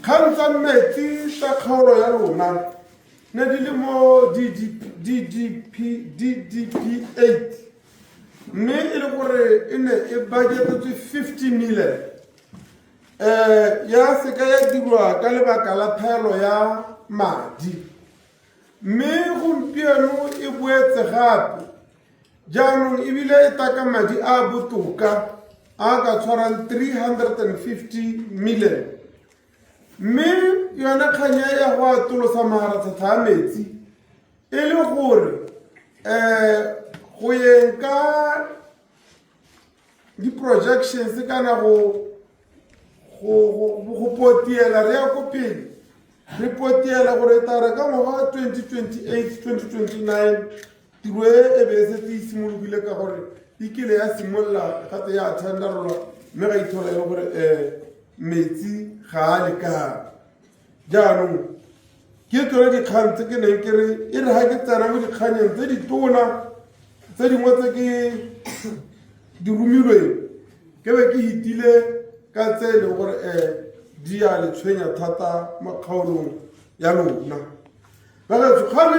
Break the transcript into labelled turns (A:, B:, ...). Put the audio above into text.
A: kgang tsa metsi tsa kgaolo ya rona ne di le mo DDP 8 mme e le gore e ne e budgetetswe 50 million ya seka ya dirwa ka lebaka la phaelo ya madi mme gompieno e boetse gape jaanong ebile e taka madi a botoka a ka tshwarang 350 million mme yona kganya ya go atolosa maharatlhatlha a metsi e le gore go yeng ka di-projections kana go potiela re ya ko pele re potiela gore tare ka ngwaga wa 2028-2029 tiro e be e setse e simologile ka gore ikile ya simolola gate ya thendarolwa mme ga ithola e le gore metsi ga a lekana jaanong ke tsone dikgang tse ke neng ke re e re ga ke tsena mo dikganyeng tse di tona tse dingwe tse ke di romilweng ke be ke hitile ka tse e leng gore di a le tshwenya thata mo kgaolong ya lona ba ga le